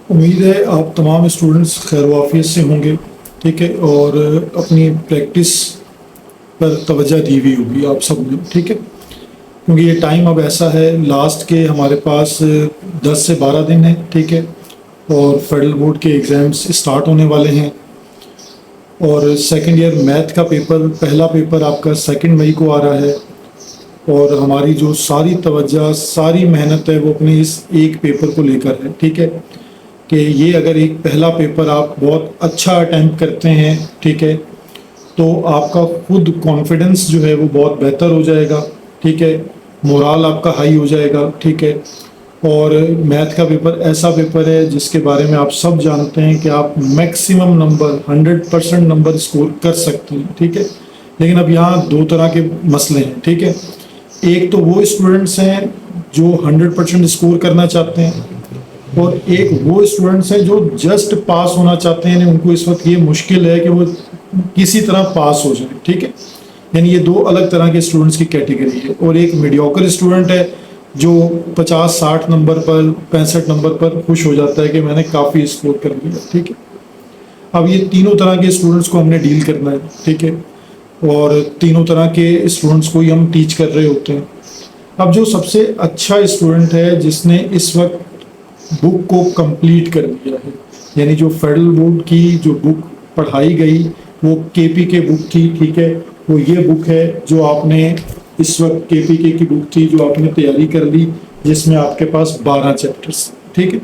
उम्मीद है आप तमाम स्टूडेंट्स खैर वाफियत से होंगे। ठीक है, और अपनी प्रैक्टिस पर तवज्जो दी हुई होगी आप सब ने। ठीक है, क्योंकि ये टाइम अब ऐसा है, लास्ट के हमारे पास 10 से 12 दिन है। ठीक है, और फेडरल बोर्ड के एग्ज़ाम्स स्टार्ट होने वाले हैं। और सेकेंड ईयर मैथ का पेपर, पहला पेपर आपका 2 मई को आ रहा है। और हमारी जो सारी तवज्जो, सारी मेहनत है वो अपने इस एक पेपर को लेकर है। ठीक है, कि ये अगर एक पहला पेपर आप बहुत अच्छा अटैम्प्ट करते हैं, ठीक है, तो आपका खुद कॉन्फिडेंस जो है वो बहुत बेहतर हो जाएगा। ठीक है, मोराल आपका हाई हो जाएगा। ठीक है, और मैथ का पेपर ऐसा पेपर है जिसके बारे में आप सब जानते हैं कि आप मैक्सिमम नंबर 100% नंबर स्कोर कर सकते हैं। ठीक है, लेकिन अब यहाँ दो तरह के मसले हैं। ठीक है, एक तो वो स्टूडेंट्स हैं जो 100% स्कोर करना चाहते हैं, और एक वो स्टूडेंट्स हैं जो जस्ट पास होना चाहते हैं। उनको इस वक्त ये मुश्किल है कि वो किसी तरह पास हो जाए। ठीक है, यानी ये दो अलग तरह के स्टूडेंट्स की कैटेगरी है। और एक मीडियोकर स्टूडेंट है जो 50-60 नंबर पर, 65 नंबर पर खुश हो जाता है कि मैंने काफ़ी स्कोर कर लिया। ठीक है, अब ये तीनों तरह के स्टूडेंट्स को हमने डील करना है। ठीक है, और तीनों तरह के स्टूडेंट्स को ही हम टीच कर रहे होते हैं। अब जो सबसे अच्छा स्टूडेंट है जिसने इस वक्त बुक को कंप्लीट कर दिया है, यानी जो फेडरल बोर्ड की जो बुक पढ़ाई गई वो केपीके बुक थी। ठीक है, वो ये बुक है जो आपने इस वक्त केपीके की बुक थी जो आपने तैयारी कर ली, जिसमें आपके पास 12 चैप्टर्स। ठीक है,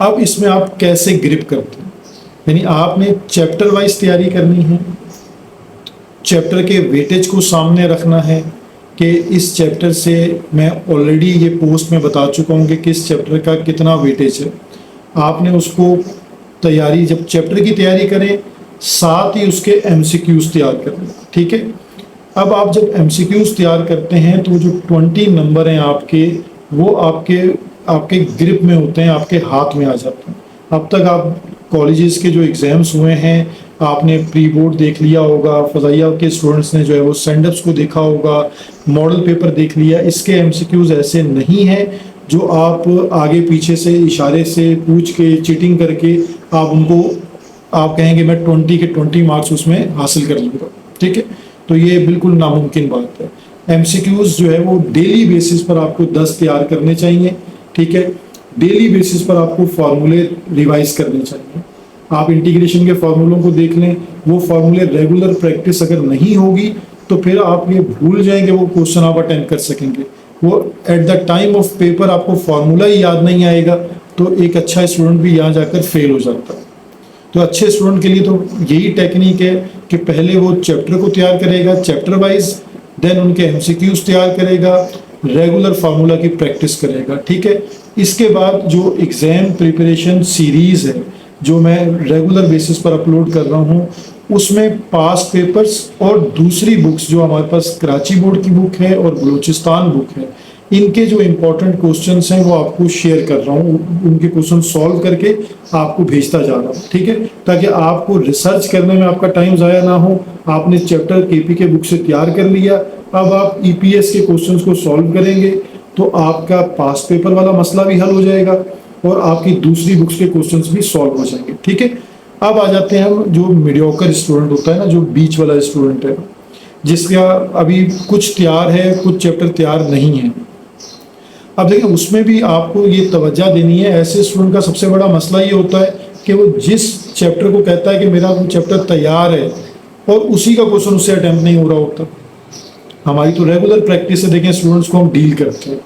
अब इसमें आप कैसे ग्रिप करते हैं, यानी आपने चैप्टर वाइज तैयारी करनी है। चैप्टर के वेटेज को सामने रखना है कि इस चैप्टर से मैं ऑलरेडी ये पोस्ट में बता चुका हूँ कि किस चैप्टर का कितना वेटेज है। आपने उसको तैयारी, जब चैप्टर की तैयारी करें साथ ही उसके एमसीक्यूज तैयार करें। ठीक है, अब आप जब एमसीक्यूज तैयार करते हैं तो जो 20 नंबर हैं आपके, वो आपके आपके ग्रिप में होते हैं, आपके हाथ में आ जाते हैं। अब तक आप कॉलेजेस के जो एग्ज़ाम्स हुए हैं, आपने प्री बोर्ड देख लिया होगा, फजाइया के स्टूडेंट्स ने जो है वो सेंडअप्स को देखा होगा, मॉडल पेपर देख लिया। इसके एमसीक्यूज ऐसे नहीं हैं जो आप आगे पीछे से इशारे से पूछ के चीटिंग करके आप उनको आप कहेंगे मैं 20 के 20 मार्क्स उसमें हासिल कर लूँगा। ठीक है, तो ये बिल्कुल नामुमकिन बात है। एमसीक्यूज जो है वो डेली बेसिस पर आपको 10 तैयार करने चाहिए। ठीक है, डेली बेसिस पर आपको फार्मूले रिवाइज करने चाहिए। आप इंटीग्रेशन के फार्मूलों को देख लें, वो फार्मूले रेगुलर प्रैक्टिस अगर नहीं होगी तो फिर आप ये भूल जाएंगे वो क्वेश्चन आप अटेम्प्ट कर सकेंगे। वो at the time of paper आपको फार्मूला ही याद नहीं आएगा, तो एक अच्छा स्टूडेंट भी यहाँ जाकर फेल हो जाता है। तो अच्छे स्टूडेंट के लिए तो यही टेक्निक है कि पहले वो चैप्टर को तैयार करेगा चैप्टर वाइज, देन उनके एमसीक्यूज तैयार करेगा, रेगुलर फार्मूला की प्रैक्टिस करेगा। ठीक है, इसके बाद जो एग्ज़ाम प्रिपरेशन सीरीज़ है जो मैं रेगुलर बेसिस पर अपलोड कर रहा हूँ, उसमें पास पेपर्स और दूसरी बुक्स जो हमारे पास कराची बोर्ड की बुक है और बलूचिस्तान बुक है, इनके जो इम्पोर्टेंट क्वेश्चंस हैं वो आपको शेयर कर रहा हूँ, उनके क्वेश्चन सॉल्व करके आपको भेजता जा रहा हूँ। ठीक है, ताकि आपको रिसर्च करने में आपका टाइम ज़ाया ना हो। आपने चैप्टर केपी के बुक से तैयार कर लिया, अब आप ईपीएस के क्वेश्चंस को सॉल्व करेंगे तो आपका पास पेपर वाला मसला भी हल हो जाएगा और आपकी दूसरी बुक्स के क्वेश्चंस भी सॉल्व हो जाएंगे। ठीक है, अब आ जाते हैं हम जो मीडियोकर स्टूडेंट होता है ना, जो बीच वाला स्टूडेंट है जिसका अभी कुछ तैयार है, कुछ चैप्टर तैयार नहीं है। अब देखिए, उसमें भी आपको ये तवज्जो देनी है। ऐसे स्टूडेंट का सबसे बड़ा मसला ये होता है कि वो जिस चैप्टर को कहता है कि मेरा वो चैप्टर तैयार है और उसी का क्वेश्चन उससे अटैम्प्ट नहीं हो रहा होता। हमारी तो रेगुलर प्रैक्टिस से देखें स्टूडेंट्स को हम डील करते हैं,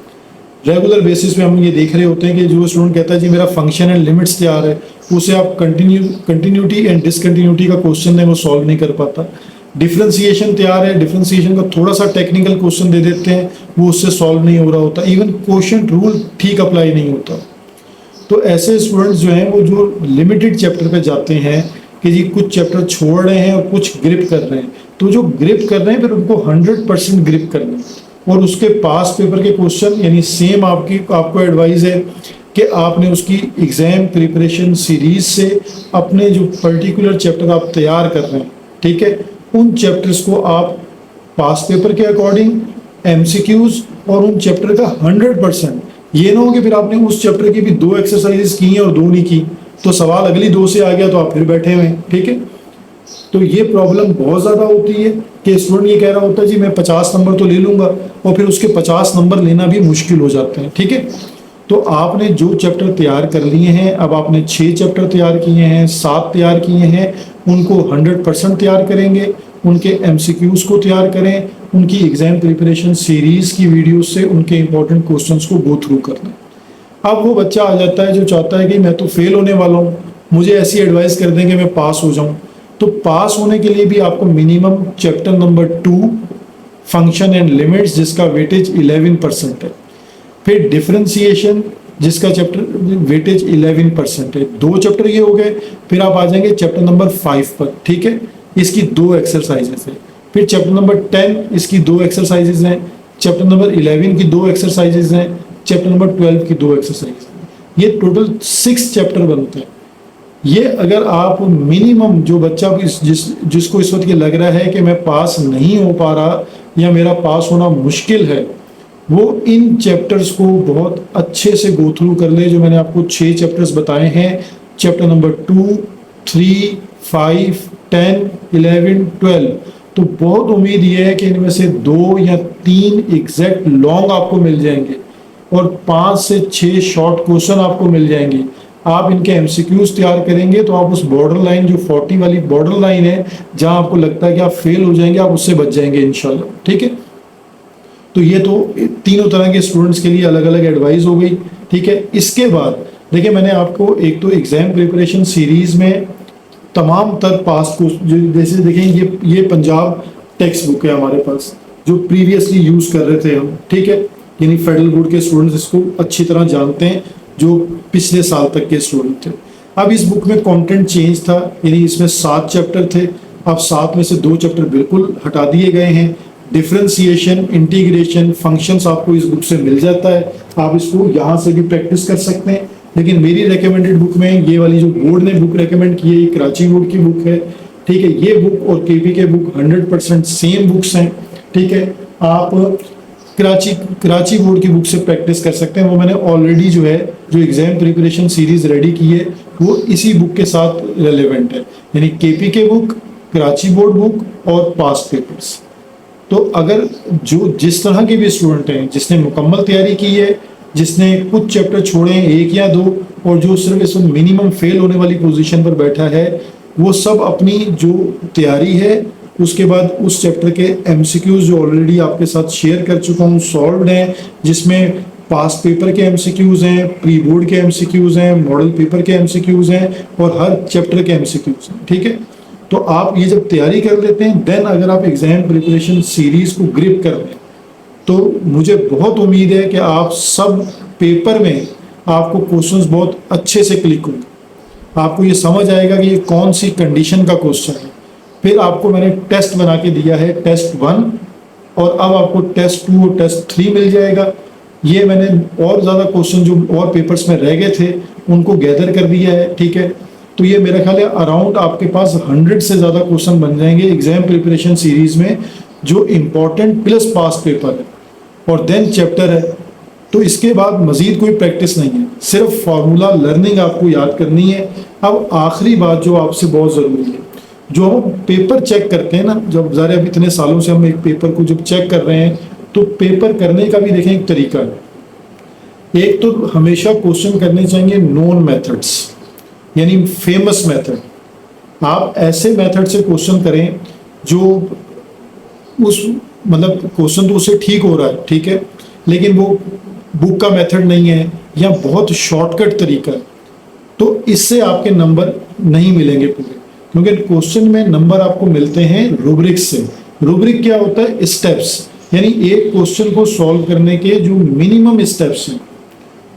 रेगुलर बेसिस पे हम ये देख रहे होते हैं कि जो स्टूडेंट कहता है जी मेरा फंक्शन एंड लिमिट्स तैयार है, उसे आप कंटिन्यूटी एंड डिसकंटिन्यूटी का क्वेश्चन है वो सॉल्व नहीं कर पाता। डिफरेंशिएशन तैयार है, डिफरेंशिएशन का थोड़ा सा टेक्निकल क्वेश्चन दे देते हैं, वो उससे सॉल्व नहीं हो रहा होता। इवन क्वेश्चन रूल ठीक अप्लाई नहीं होता। तो ऐसे स्टूडेंट्स जो हैं वो जो लिमिटेड चैप्टर पे जाते हैं कि जी कुछ चैप्टर छोड़ रहे हैं और कुछ ग्रिप कर रहे हैं, तो जो ग्रिप कर रहे हैं फिर उनको 100% ग्रिप करना है। और उसके पास पेपर के क्वेश्चन यानी सेम आपको एडवाइस है कि आपने उसकी एग्जाम प्रिपरेशन सीरीज से अपने जो पर्टिकुलर चैप्टर आप तैयार कर रहे हैं, ठीक है, उन चैप्टर्स को आप पास पेपर के अकॉर्डिंग एमसीक्यूज और उन चैप्टर का 100% ये ना हो कि फिर आपने उस चैप्टर की भी 2 एक्सरसाइजेस की हैं और 2 नहीं की, तो सवाल अगली 2 से आ गया तो आप फिर बैठे हुए हैं, ठीक है। तो ये प्रॉब्लम बहुत ज़्यादा होती है कि स्टूडेंट ये कह रहा होता है जी मैं 50 नंबर तो ले लूँगा, और फिर उसके 50 नंबर लेना भी मुश्किल हो जाते हैं, ठीक है। तो आपने जो चैप्टर तैयार कर लिए हैं, अब आपने 6 चैप्टर तैयार किए हैं, 7 तैयार किए हैं, उनको 100% तैयार करेंगे, उनके एमसीक्यूज़ को तैयार करें, उनकी एग्जाम प्रिपरेशन सीरीज़ की वीडियो से उनके इंपॉर्टेंट क्वेश्चंस को गो थ्रू कर लें। अब वो बच्चा आ जाता है जो चाहता है कि मैं तो फेल होने वाला हूँ, मुझे ऐसी एडवाइस कर देंगे मैं पास हो जाऊँ। तो पास होने के लिए भी आपको minimum chapter number 2 function and limits जिसका वेटेज 11% है, फिर डिफरेंशिएशन जिसका चैप्टर वेटेज 11% है, 2 चैप्टर ये हो गए। फिर आप आ जाएंगे चैप्टर नंबर 5 पर, ठीक है, इसकी 2 एक्सरसाइजेस है। फिर चैप्टर नंबर 10 इसकी 2 एक्सरसाइजेस हैं, चैप्टर नंबर 11 की 2 एक्सरसाइजेस हैं, चैप्टर नंबर 12 की 2 एक्सरसाइजेस हैं। ये टोटल 6 चैप्टर बनते हैं। ये अगर आप मिनिमम जो बच्चा जिसको इस वक्त ये लग रहा है कि मैं पास नहीं हो पा रहा या मेरा पास होना मुश्किल है, वो इन चैप्टर्स को बहुत अच्छे से गो थ्रू कर ले, जो मैंने आपको 6 चैप्टर्स बताए हैं, चैप्टर नंबर 2, 3, 5, 10, 11, 12। तो बहुत उम्मीद ये है कि इनमें से 2 या 3 एग्जैक्ट लॉन्ग आपको मिल जाएंगे और 5 से 6 शॉर्ट क्वेश्चन आपको मिल जाएंगे। आप इनके एमसीक्यूज तैयार करेंगे तो आप उस बॉर्डर लाइन, जो 40 वाली बॉर्डर लाइन है जहां आपको लगता है कि आप फेल हो जाएंगे, आप उससे बच जाएंगे इंशाल्लाह, ठीक है। तो ये तो तीनों तरह के स्टूडेंट्स के लिए अलग अलग एडवाइस हो गई, ठीक है। इसके बाद देखिए मैंने आपको एक तो एग्जाम प्रिपरेशन सीरीज में तमाम तर पास को, जैसे देखें ये पंजाब टेक्स्ट बुक है हमारे पास जो प्रीवियसली यूज कर रहे थे हम, ठीक है, यानी फेडरल बोर्ड के स्टूडेंट्स इसको अच्छी तरह जानते हैं जो पिछले साल तक के स्टूडेंट थे। अब इस बुक में कंटेंट चेंज था, यानी इसमें 7 चैप्टर थे, अब 7 में से 2 चैप्टर बिल्कुल हटा दिए गए हैं। डिफरेंशिएशन, इंटीग्रेशन, फंक्शंस आपको इस बुक से मिल जाता है, आप इसको यहाँ से भी प्रैक्टिस कर सकते हैं। लेकिन मेरी रेकमेंडेड बुक में ये वाली जो बोर्ड ने बुक रेकमेंड की है, ये कराची बोर्ड की बुक है, ठीक है। ये बुक और केपी के बुक 100% सेम बुक्स हैं, ठीक है। आप कराची बोर्ड की बुक से प्रैक्टिस कर सकते हैं, वो मैंने ऑलरेडी जो है जो एग्जाम प्रिपरेशन सीरीज रेडी की है वो इसी बुक के साथ रेलेवेंट है, यानी केपी के बुक, कराची बोर्ड बुक और पास्ट पेपर्स। तो अगर जो जिस तरह के भी स्टूडेंट हैं, जिसने मुकम्मल तैयारी की है, जिसने कुछ चैप्टर छोड़े हैं 1 या 2, और जो सिर्फ इस मिनिमम फेल होने वाली पोजीशन पर बैठा है, वो सब अपनी जो तैयारी है उसके बाद उस चैप्टर के एमसीक्यूज जो ऑलरेडी आपके साथ शेयर कर चुका हूँ सॉल्व्ड हैं, जिसमें पास्ट पेपर के एमसीक्यूज हैं, प्री बोर्ड के एमसीक्यूज हैं, मॉडल पेपर के एमसीक्यूज हैं और हर चैप्टर के एमसीक्यूज हैं, ठीक है। तो आप ये जब तैयारी कर लेते हैं, देन अगर आप एग्जाम प्रिपरेशन सीरीज को ग्रिप कर लें तो मुझे बहुत उम्मीद है कि आप सब पेपर में आपको क्वेश्चंस बहुत अच्छे से क्लिक होंगे, आपको ये समझ आएगा कि ये कौन सी कंडीशन का क्वेश्चन है। फिर आपको मैंने टेस्ट बना के दिया है, टेस्ट 1, और अब आपको टेस्ट 2 और टेस्ट 3 मिल जाएगा। ये मैंने और ज़्यादा क्वेश्चन जो और पेपर्स में रह गए थे उनको गैदर कर दिया है, ठीक है। तो ये मेरा ख्याल है अराउंड आपके पास 100 से ज़्यादा क्वेश्चन बन जाएंगे एग्जाम प्रिपरेशन सीरीज में, जो इम्पोर्टेंट प्लस पास्ट पेपर है और देन चैप्टर है। तो इसके बाद मजीद कोई प्रैक्टिस नहीं है, सिर्फ फार्मूला लर्निंग आपको याद करनी है। अब आखिरी बात जो आपसे बहुत ज़रूरी है, जो हम पेपर चेक करते हैं ना, जब ज़रा अब इतने सालों से हम एक पेपर को जब चेक कर रहे हैं, तो पेपर करने का भी देखें एक तरीका है। एक तो हमेशा क्वेश्चन करने चाहिए नोन मेथड्स, यानी फेमस मेथड। आप ऐसे मेथड से क्वेश्चन करें जो उस मतलब क्वेश्चन तो उससे ठीक हो रहा है, ठीक है, लेकिन वो बुक का मेथड नहीं है या बहुत शॉर्टकट तरीका है, तो इससे आपके नंबर नहीं मिलेंगे पूरे, क्योंकि क्वेश्चन में नंबर आपको मिलते हैं रूब्रिक से। रूब्रिक क्या होता है? स्टेप्स, यानी एक क्वेश्चन को सॉल्व करने के जो मिनिमम स्टेप्स हैं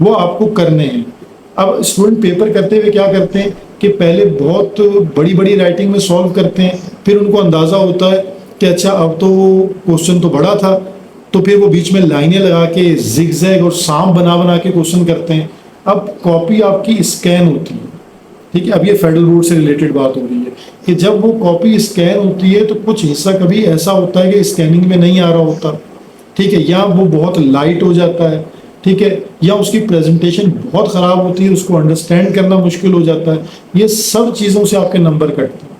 वो आपको करने हैं। अब स्टूडेंट पेपर करते हुए क्या करते हैं कि पहले बहुत बड़ी बड़ी राइटिंग में सॉल्व करते हैं, फिर उनको अंदाज़ा होता है कि अच्छा अब तो क्वेश्चन तो बड़ा था, तो फिर वो बीच में लाइनें लगा के जिगजैग और सांप बना बना के क्वेश्चन करते हैं। अब कॉपी आपकी स्कैन होती है, ठीक है। अब ये फेडरल बोर्ड से रिलेटेड बात हो रही है कि जब वो कॉपी स्कैन होती है तो कुछ हिस्सा कभी ऐसा होता है कि स्कैनिंग में नहीं आ रहा होता, ठीक है, या वो बहुत लाइट हो जाता है, ठीक है, या उसकी प्रेजेंटेशन बहुत ख़राब होती है, उसको अंडरस्टैंड करना मुश्किल हो जाता है, ये सब चीज़ों से आपके नंबर कटते हैं।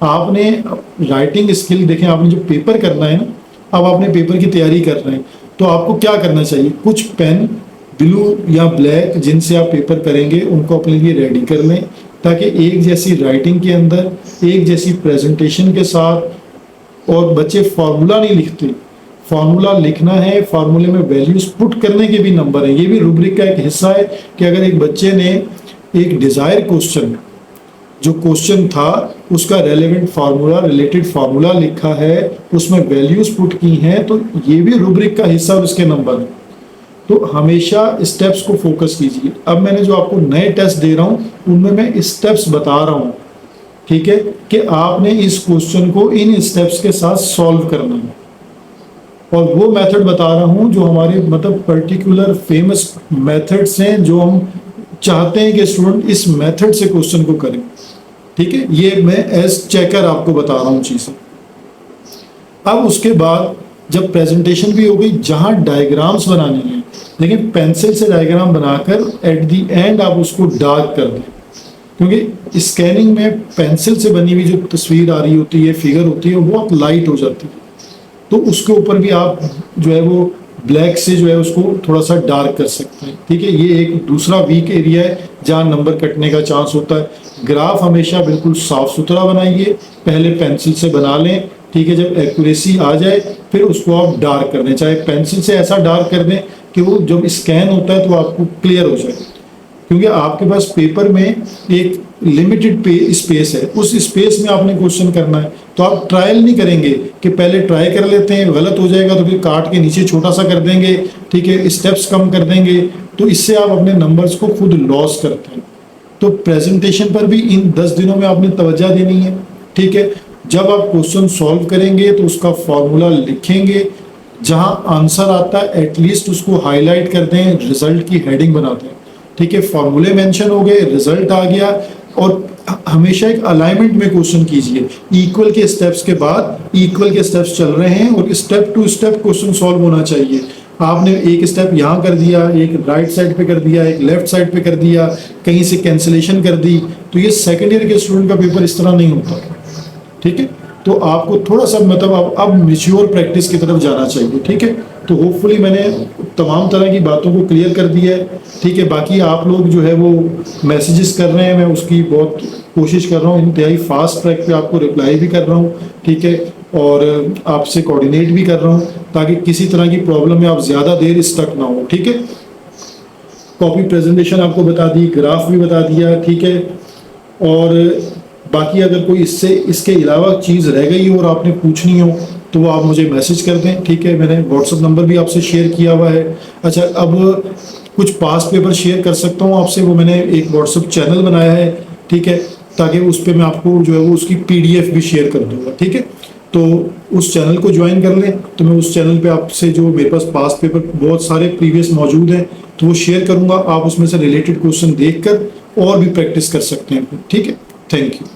आपने राइटिंग स्किल देखें, आपने जो पेपर करना है ना, अब आपने पेपर की तैयारी कर रहे हैं, तो आपको क्या करना चाहिए, कुछ पेन ब्लू या ब्लैक जिनसे आप पेपर करेंगे उनको अपने लिए रेडी कर लें, ताकि एक जैसी राइटिंग के अंदर, एक जैसी प्रेजेंटेशन के साथ, और बच्चे फार्मूला नहीं लिखते, फार्मूला लिखना है, फार्मूले में वैल्यूज पुट करने के भी नंबर है। ये भी रूब्रिक का एक हिस्सा है कि अगर एक बच्चे ने एक डिजायर क्वेश्चन, जो क्वेश्चन था उसका रेलेवेंट फार्मूला, रिलेटेड फार्मूला लिखा है, उसमें वैल्यूज पुट की हैं, तो ये भी रूब्रिक का हिस्सा और इसके नंबर है। तो हमेशा स्टेप्स को फोकस कीजिए। अब मैंने जो आपको नए टेस्ट दे रहा हूँ उनमें मैं स्टेप्स बता रहा हूँ, ठीक है, कि आपने इस क्वेश्चन को इन स्टेप्स के साथ सॉल्व करना है, और वो मेथड बता रहा हूँ जो हमारे मतलब पर्टिकुलर फेमस मेथड्स हैं, जो हम चाहते हैं कि स्टूडेंट इस मेथड से क्वेश्चन को करें, ठीक है। ये मैं एज चेकर आपको बता रहा हूँ चीज़ें। अब उसके बाद जब प्रेजेंटेशन भी हो गई, जहाँ डायग्राम्स बनाने हैं, लेकिन पेंसिल से डायग्राम बनाकर एट दी एंड आप उसको डार्क कर दें, क्योंकि स्कैनिंग में पेंसिल से बनी हुई जो तस्वीर आ रही होती है, फिगर होती है, वो बहुत लाइट हो जाती है, तो उसके ऊपर भी आप जो है वो ब्लैक से जो है उसको थोड़ा सा डार्क कर सकते हैं, ठीक है। ये एक दूसरा वीक एरिया है जहाँ नंबर कटने का चांस होता है। ग्राफ हमेशा बिल्कुल साफ सुथरा बनाइए, पहले पेंसिल से बना लें, ठीक है। जब एक्यूरेसी आ जाए फिर उसको आप डार्क कर दें, चाहे पेंसिल से ऐसा डार्क कर दें कि वो जब स्कैन होता है तो आपको क्लियर हो जाए, क्योंकि आपके पास पेपर में एक लिमिटेड स्पेस है, उस स्पेस में आपने क्वेश्चन करना है। तो आप ट्रायल नहीं करेंगे कि पहले ट्राई कर लेते हैं, गलत हो जाएगा तो फिर काट के नीचे छोटा सा कर देंगे, ठीक है, स्टेप्स कम कर देंगे, तो इससे आप अपने नंबर्स को खुद लॉस करते हैं। तो प्रेजेंटेशन पर भी इन 10 दिनों में आपने तवज्जो देनी है, ठीक है। जब आप क्वेश्चन सॉल्व करेंगे तो उसका फॉर्मूला लिखेंगे, जहाँ आंसर आता है एटलीस्ट उसको हाईलाइट कर दें, रिजल्ट की हेडिंग बनाते हैं, ठीक है। फॉर्मूले मेंशन हो गए, रिजल्ट आ गया, और हमेशा एक अलाइनमेंट में क्वेश्चन कीजिए। इक्वल के स्टेप्स के बाद इक्वल के स्टेप्स चल रहे हैं और step to step question solve होना चाहिए। आपने एक स्टेप यहाँ कर दिया, एक राइट साइड पे कर दिया, एक लेफ्ट साइड पे कर दिया, कहीं से कैंसिलेशन कर दी, तो ये सेकेंड ईयर के स्टूडेंट का पेपर इस तरह नहीं होता, ठीक है। तो आपको थोड़ा सा मतलब अब मैच्योर प्रैक्टिस की तरफ जाना चाहिए, ठीक है। तो होपफुली मैंने तमाम तरह की बातों को क्लियर कर दिया है, ठीक है। बाकी आप लोग जो है वो मैसेजेस कर रहे हैं, मैं उसकी बहुत कोशिश कर रहा हूँ, इंतहाई फास्ट ट्रैक पे आपको रिप्लाई भी कर रहा हूँ, ठीक है, और आपसे कोऑर्डिनेट भी कर रहा हूँ ताकि किसी तरह की प्रॉब्लम में आप ज़्यादा देर स्टक ना हो, ठीक है। कॉपी प्रेजेंटेशन आपको बता दी, ग्राफ भी बता दिया, ठीक है। और बाकी अगर कोई इसके अलावा चीज़ रह गई हो और आपने पूछनी हो तो वो आप मुझे मैसेज कर दें, ठीक है। मैंने व्हाट्सअप नंबर भी आपसे शेयर किया हुआ है। अच्छा, अब कुछ पास्ट पेपर शेयर कर सकता हूँ आपसे, वो मैंने एक व्हाट्सअप चैनल बनाया है, ठीक है, ताकि उस पर मैं आपको जो है वो उसकी PDF भी शेयर कर दूँगा, ठीक है। तो उस चैनल को ज्वाइन कर लें, तो मैं उस चैनल पे आपसे जो मेरे पास पास्ट पेपर बहुत सारे प्रीवियस मौजूद हैं तो वो शेयर करूँगा, आप उसमें से रिलेटेड क्वेश्चन देखकर और भी प्रैक्टिस कर सकते हैं, ठीक है। Thank you.